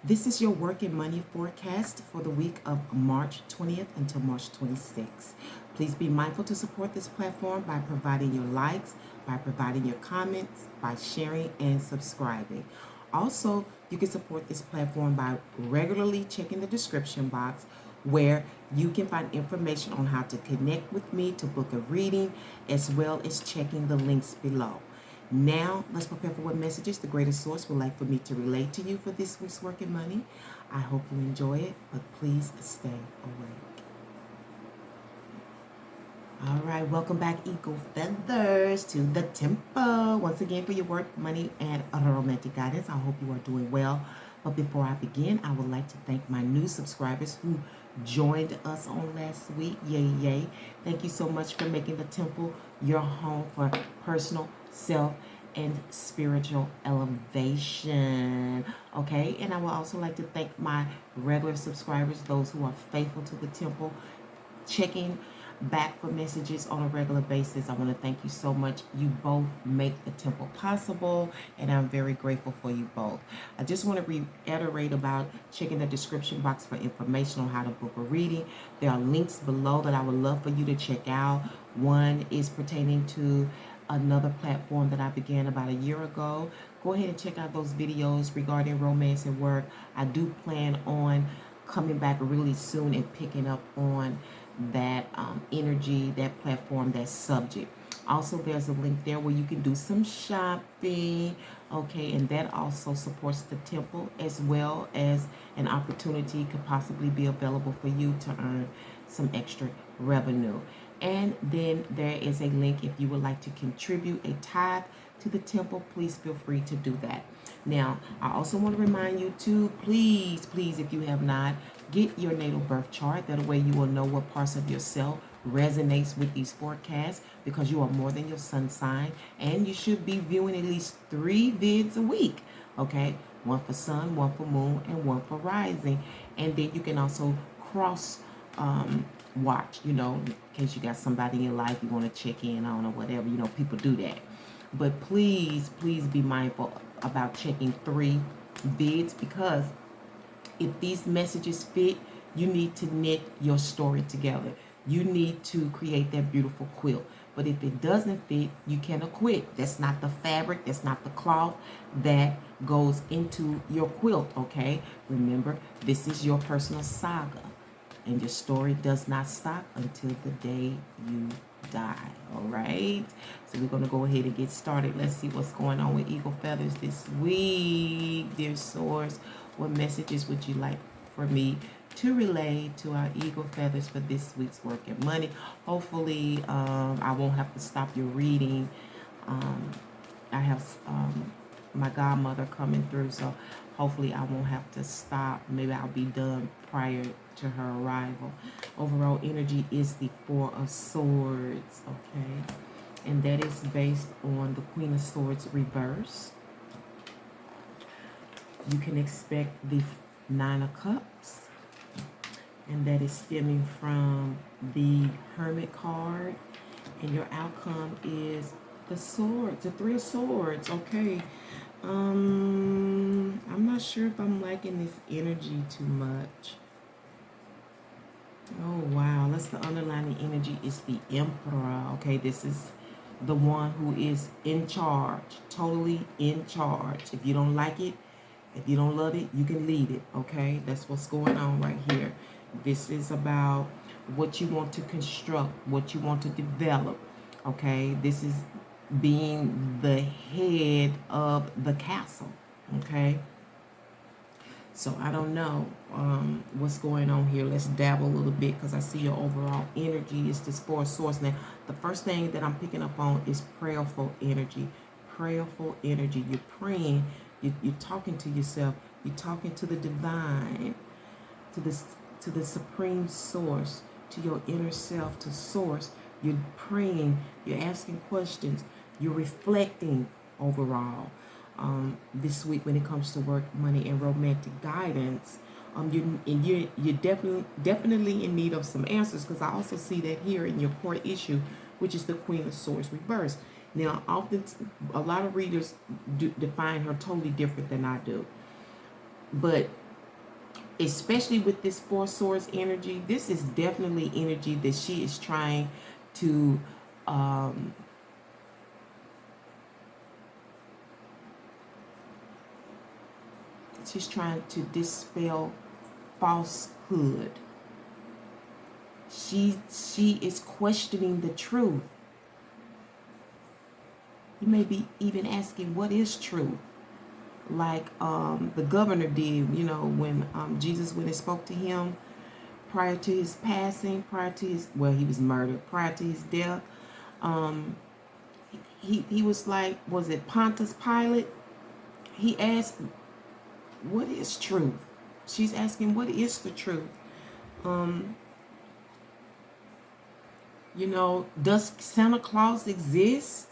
This is your work and money forecast for the week of March 20th until March 26th. Please be mindful to support this platform by providing your likes, by providing your comments, by sharing and subscribing. Also, you can support this platform by regularly checking the description box where you can find information on how to connect with me to book a reading, as well as checking the links below. Now, let's prepare for what messages the greatest source would like for me to relate to you for this week's work and money. I hope you enjoy it, but please stay awake. All right, welcome back, Eagle Feathers, to the temple. Once again, for your work, money, and romantic guidance. I hope you are doing well. But before I begin, I would like to thank my new subscribers who joined us on last week. Yay, yay. Thank you so much for making the temple your home for personal, self, and spiritual elevation. Okay, and I would also like to thank my regular subscribers, those who are faithful to the temple, checking back for messages on a regular basis. I want to thank you so much. You both make the temple possible, and I'm very grateful for you both. I just want to reiterate about checking the description box for information on how to book a reading. There are links below that I would love for you to check out. One is pertaining to another platform that I began about a year ago. Go ahead and check out those videos regarding romance and work. I do plan on coming back really soon and picking up on that energy, that platform, that subject. Also, there's a link there where you can do some shopping, okay, and that also supports the temple, as well as an opportunity could possibly be available for you to earn some extra revenue. And then there is a link if you would like to contribute a tithe to the temple. Please feel free to do that. Now, I also want to remind you to please, if you have not, get your natal birth chart. That way you will know what parts of yourself resonates with these forecasts, because you are more than your sun sign, and you should be viewing at least 3 vids a week. Okay, one for sun, one for moon, and one for rising. And then you can also cross watch, in case you got somebody in your life you want to check in on or whatever. People do that. But please be mindful about checking 3 vids, because if these messages fit, you need to knit your story together. You need to create that beautiful quilt. But if it doesn't fit, you cannot quit. That's not the fabric, that's not the cloth that goes into your quilt, okay? Remember, this is your personal saga, and your story does not stop until the day you die. All right, so we're going to go ahead and get started. Let's see what's going on with Eagle Feathers this week. Dear source, what messages would you like for me to relay to our Eagle Feathers for this week's work and money? Hopefully I won't have to stop your reading. I have my godmother coming through, so hopefully I won't have to stop. Maybe I'll be done prior to her arrival. Overall energy is the 4 of Swords, okay? And that is based on the Queen of Swords reverse. You can expect the 9 of Cups, and that is stemming from the Hermit card. And your outcome is the Swords, the 3 of Swords, okay? I'm not sure if I'm liking this energy too much. Oh, wow. That's the underlying energy is the Emperor. Okay, this is the one who is in charge, totally in charge. If you don't like it, if you don't love it, you can leave it, okay? That's what's going on right here. This is about what you want to construct, what you want to develop, okay? This is being the head of the castle, okay? So I don't know what's going on here. Let's dabble a little bit, because I see your overall energy is this 4 of Swords. Now, the first thing that I'm picking up on is prayerful energy. Prayerful energy. You're praying. You're talking to yourself. You're talking to the divine, to the supreme source, to your inner self, to source. You're praying. You're asking questions. You're reflecting overall. This week when it comes to work, money, and romantic guidance, You're definitely in need of some answers, because I also see that here in your core issue, which is the Queen of Swords reverse. Now, often a lot of readers define her totally different than I do, but especially with this Four Swords energy, this is definitely energy that she is trying to she's trying to dispel falsehood. She is questioning the truth. You may be even asking, what is truth? Like the governor did, when Jesus, when he spoke to him prior to his passing, he was murdered, prior to his death. He was like, was it Pontius Pilate? He asked, what is truth? She's asking, what is the truth? Does Santa Claus exist?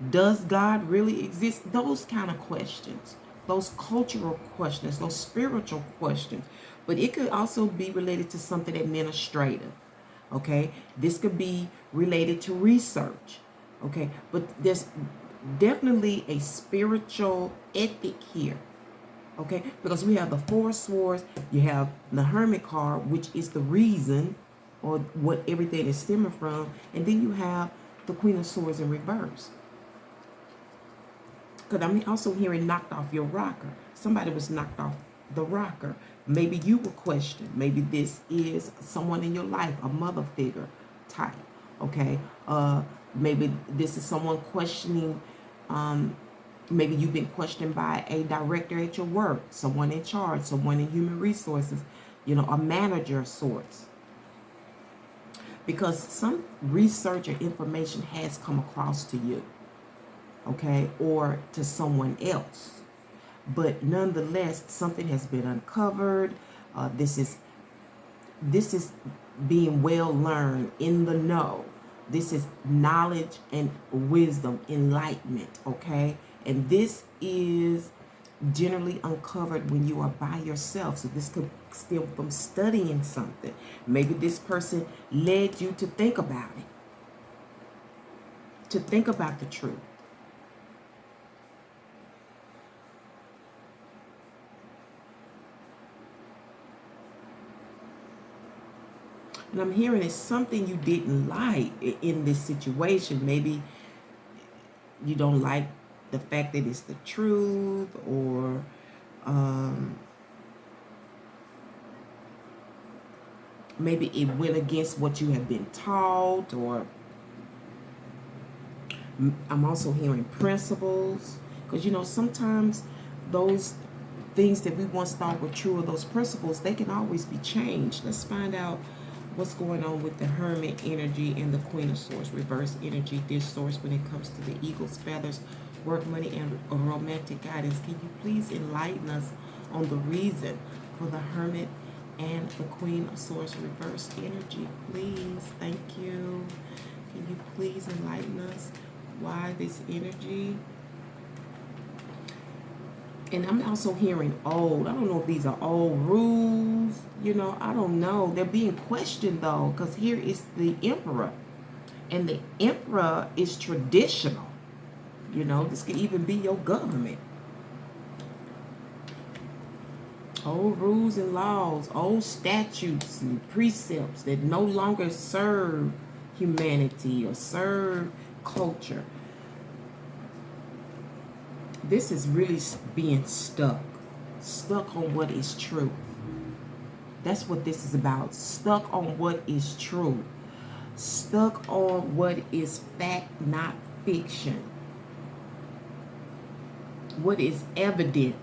Does God really exist? Those kind of questions, those cultural questions, those spiritual questions. But it could also be related to something administrative, okay? This could be related to research, okay? But there's definitely a spiritual ethic here, okay? Because we have the Four Swords, you have the Hermit card, which is the reason or what everything is stemming from, and then you have the Queen of Swords in reverse. Because I'm also hearing knocked off your rocker. Somebody was knocked off the rocker. Maybe you were questioned. Maybe this is someone in your life, a mother figure type, okay? Maybe this is someone questioning, maybe you've been questioned by a director at your work, someone in charge, someone in human resources, a manager of sorts. Because some research or information has come across to you, okay, or to someone else. But nonetheless, something has been uncovered. This is being well learned, in the know. This is knowledge and wisdom, enlightenment, okay? And this is generally uncovered when you are by yourself. So this could stem from studying something. Maybe this person led you to think about it, to think about the truth. And I'm hearing it's something you didn't like in this situation. Maybe you don't like the fact that it's the truth, or maybe it went against what you have been taught, or I'm also hearing principles. Because, sometimes those things that we once thought were true, or those principles, they can always be changed. Let's find out what's going on with the Hermit energy and the Queen of Swords reverse energy, dear source, when it comes to the eagle's feathers, work, money, and romantic guidance. Can you please enlighten us on the reason for the Hermit and the Queen of Swords reverse energy, please? Thank you. Can you please enlighten us why this energy? And I'm also hearing old. I don't know if these are old rules. I don't know. They're being questioned, though, because here is the Emperor. And the Emperor is traditional. This could even be your government. Old rules and laws, old statutes and precepts that no longer serve humanity or serve culture. This is really being stuck on what is true. That's what this is about. Stuck on what is true. Stuck on what is fact, not fiction. What is evident.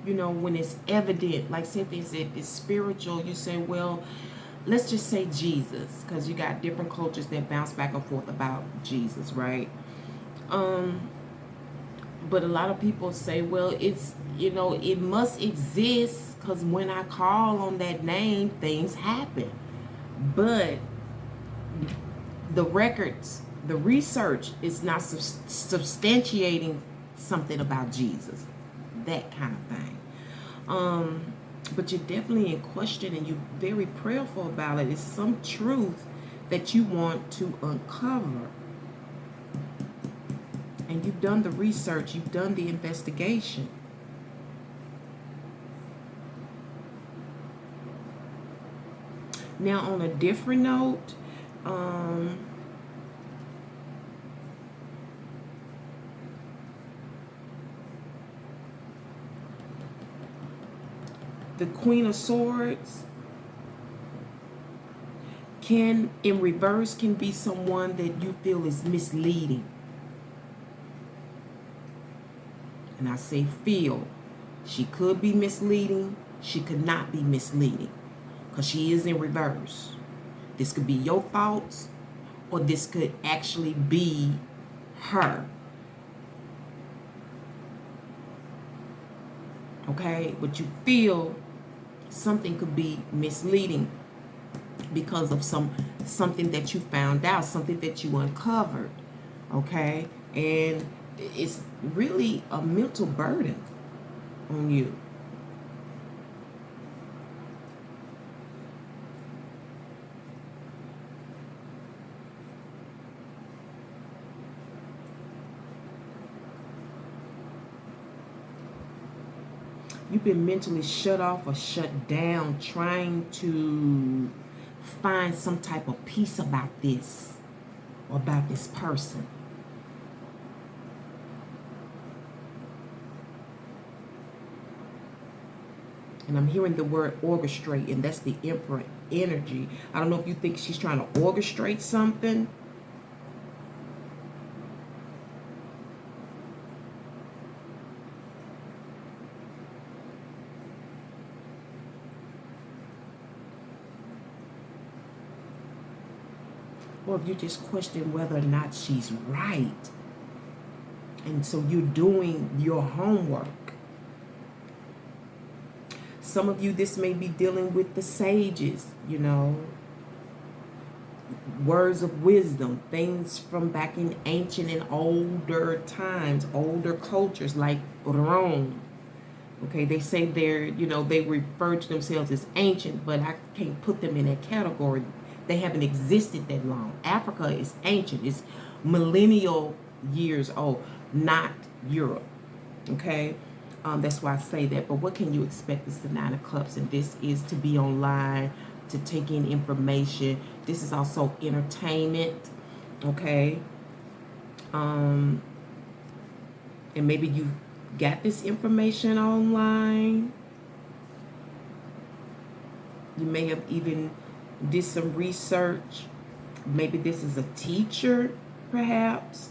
When it's evident, like say if it's spiritual, you say, well, let's just say Jesus, because you got different cultures that bounce back and forth about Jesus, right? But a lot of people say, well, it's, it must exist because when I call on that name, things happen. But the records, the research is not substantiating something about Jesus. that kind of thing. But you're definitely in question and you're very prayerful about it. It's some truth that you want to uncover. And you've done the research, you've done the investigation. Now, on a different note, the Queen of Swords in reverse, can be someone that you feel is misleading. And I say feel. She could be misleading. She could not be misleading because she is in reverse. This could be your thoughts, or this could actually be her. Okay? But you feel something could be misleading because of something that you found out, something that you uncovered. Okay? And it's really a mental burden on you. You've been mentally shut off or shut down trying to find some type of peace about this or about this person. And I'm hearing the word orchestrate, and that's the Emperor energy. I don't know if you think she's trying to orchestrate something. Or if you just question whether or not she's right. And so you're doing your homework. Some of you, this may be dealing with the sages, you know. Words of wisdom, things from back in ancient and older times, older cultures like Rome. Okay, they say they're, you know, they refer to themselves as ancient, but I can't put them in that category. They haven't existed that long. Africa is ancient. It's millennial years old, not Europe. Okay? That's why I say that. But what can you expect? It's the Nine of Cups, and this is to be online, to take in information. This is also entertainment. Okay? And maybe you got this information online. You may have even did some research. Maybe this is a teacher, perhaps.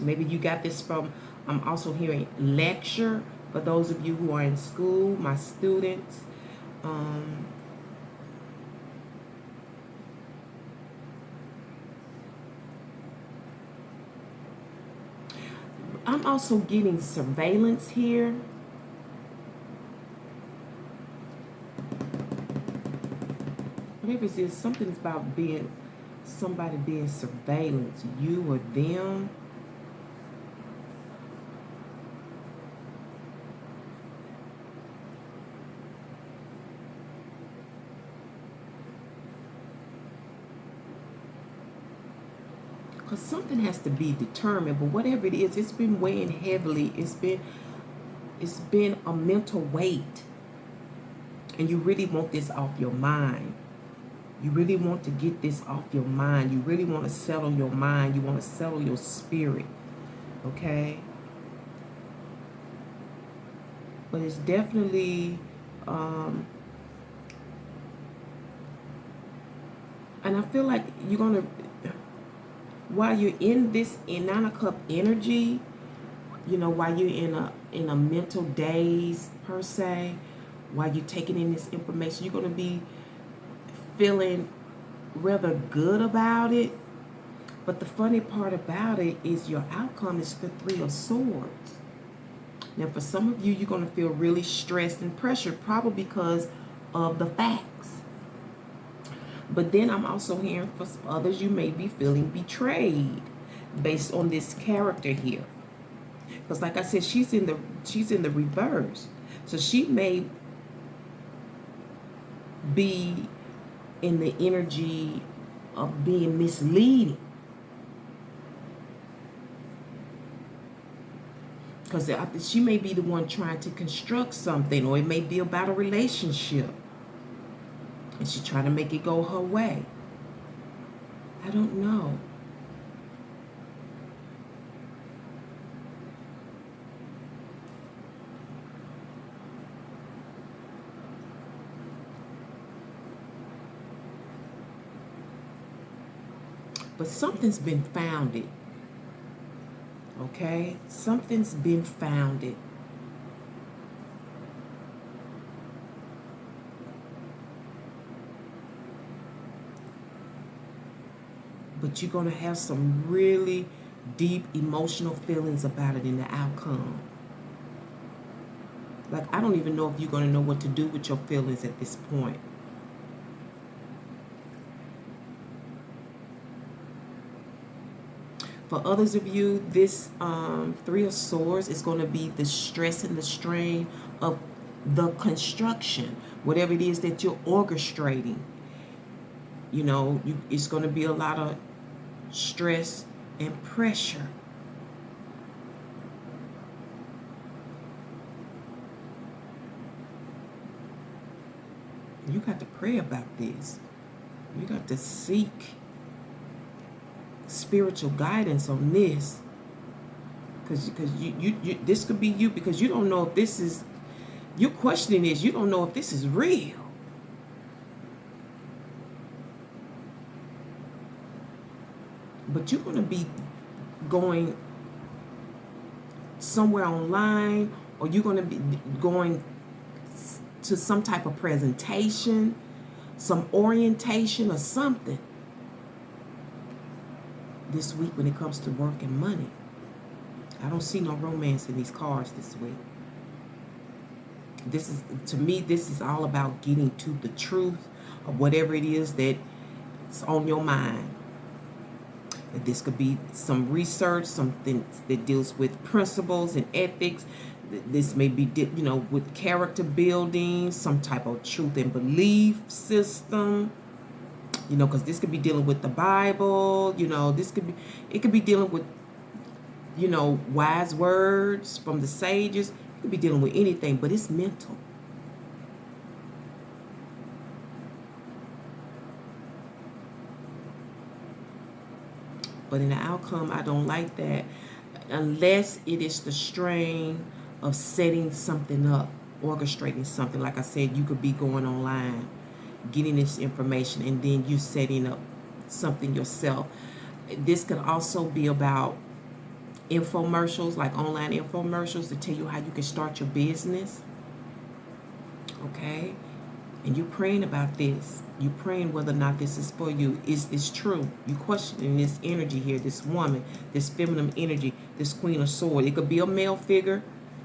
Maybe you got this from, I'm also hearing lecture, for those of you who are in school, my students. I'm also getting surveillance here. Whatever it is, something's about somebody being surveillance, you or them. Because something has to be determined, but whatever it is, it's been weighing heavily. It's been a mental weight. And you really want this off your mind. You really want to get this off your mind. You really want to settle your mind. You want to settle your spirit. Okay? But it's definitely, and I feel like you're going to, while you're in this Nine of Cup energy, you know, while you're in a mental daze per se, while you're taking in this information, you're going to be feeling rather good about it. But the funny part about it is your outcome is the Three of Swords. Now, for some of you, you're going to feel really stressed and pressured, probably because of the facts. But then I'm also hearing for others, you may be feeling betrayed. based on this character here. Because like I said, she's in the reverse. So she may be in the energy of being misleading. Because she may be the one trying to construct something, or it may be about a relationship. And she's trying to make it go her way. I don't know. But something's been founded. Okay? Something's been founded. But you're going to have some really deep emotional feelings about it in the outcome. Like, I don't even know if you're going to know what to do with your feelings at this point. For others of you, this Three of Swords is going to be the stress and the strain of the construction. Whatever it is that you're orchestrating. You know, it's going to be a lot of stress and pressure. You got to pray about this. You got to seek spiritual guidance on this, because you this could be you, because you don't know if this is, you're questioning this, you don't know if this is real. But you're going to be going somewhere online, or you're going to be going to some type of presentation, some orientation or something this week when it comes to work and money. I don't see no romance in these cards this week. This is, to me, this is all about getting to the truth of whatever it is that's on your mind. This could be some research, something that deals with principles and ethics. This may be, you know, with character building, some type of truth and belief system. You know, because this could be dealing with the Bible. You know, this could be, it could be dealing with, you know, wise words from the sages. It could be dealing with anything, but it's mental. But in the outcome, I don't like that, unless it is the strain of setting something up, orchestrating something. Like I said, you could be going online, getting this information, and then you setting up something yourself. This could also be about infomercials, like online infomercials to tell you how you can start your business. Okay? And you're praying about this. You're praying whether or not this is for you. Is this true? You're questioning this energy here, this woman, this feminine energy, this Queen of Swords. It could be a male figure,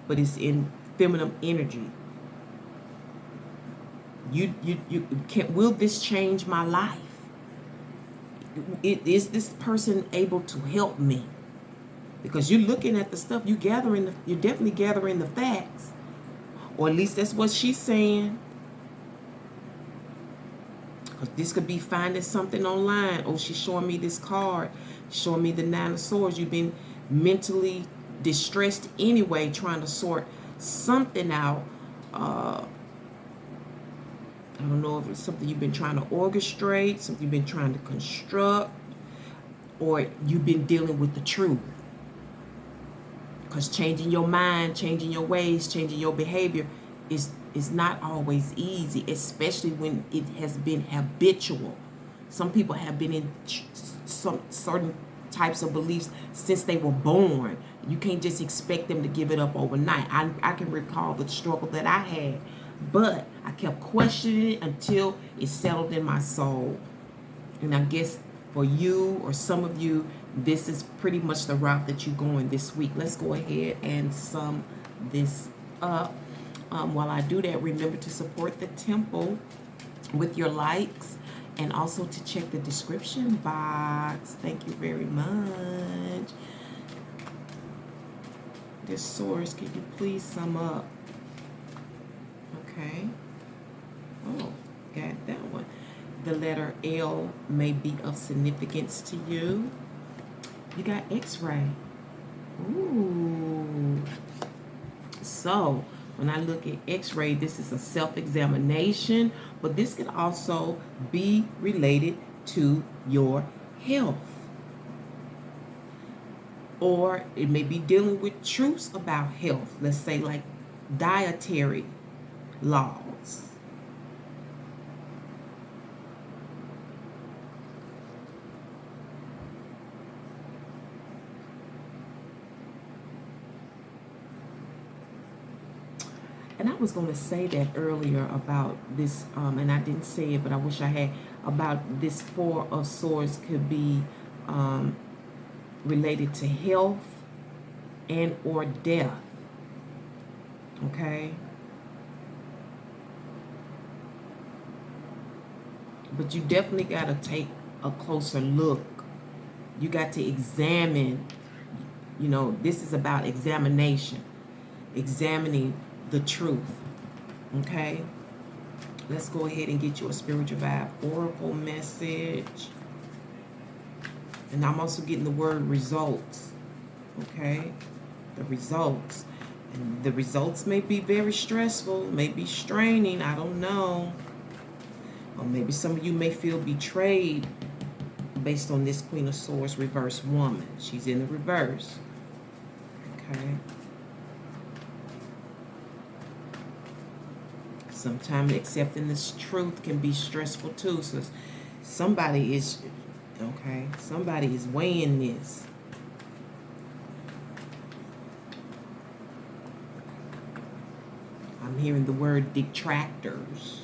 but it's in feminine energy. You can't, will this change my life? Is this person able to help me? Because you're looking at the stuff, you're definitely gathering the facts. Or at least that's what she's saying. Because this could be finding something online. Oh, she's showing me this card, showing me the Nine of Swords. You've been mentally distressed anyway, trying to sort something out. I don't know if it's something you've been trying to orchestrate, something you've been trying to construct, or you've been dealing with the truth. Because changing your mind, changing your ways, changing your behavior is not always easy, especially when it has been habitual. Some people have been in some certain types of beliefs since they were born. You can't just expect them to give it up overnight. I can recall the struggle that I had, but I kept questioning it until it settled in my soul. And I guess for you, or some of you, this is pretty much the route that you're going this week. Let's go ahead and sum this up. While I do that, remember to support the temple with your likes, and also to check the description box. Thank you very much. This source, can you please sum up? Okay. Oh, got that one. The letter L may be of significance to you. You got X-ray. Ooh. So, when I look at X-ray, this is a self-examination, but this can also be related to your health. Or it may be dealing with truths about health. Let's say like dietary laws. And I was going to say that earlier about this, and I didn't say it, but I wish I had, about this Four of Swords could be related to health and or death. Okay? But you definitely got to take a closer look. You got to examine, you know, this is about examination. Examining the truth. Okay? Let's go ahead and get you a spiritual vibe oracle message. And I'm also getting the word results. Okay? The results. And the results may be very stressful, may be straining, I don't know. Or maybe some of you may feel betrayed based on this Queen of Swords reverse woman. She's in the reverse. Okay? Sometimes accepting this truth can be stressful too. So somebody is, okay, somebody is weighing this. I'm hearing the word detractors.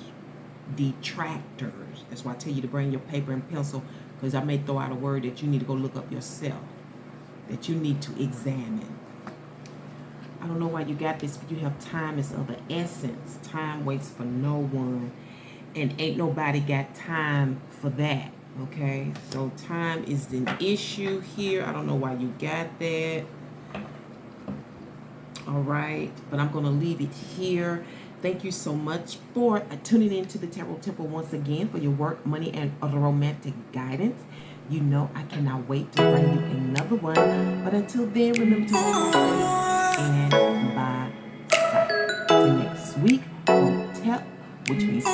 Detractors. That's why I tell you to bring your paper and pencil, because I may throw out a word that you need to go look up yourself, that you need to examine. I don't know why you got this, but you have time is of the essence. Time waits for no one. And ain't nobody got time for that. Okay? So time is an issue here. I don't know why you got that. All right. But I'm going to leave it here. Thank you so much for tuning in to the Tarot Temple once again for your work, money, and romantic guidance. You know I cannot wait to bring you another one. But until then, remember to always and by sight. Till next week, hotel, which means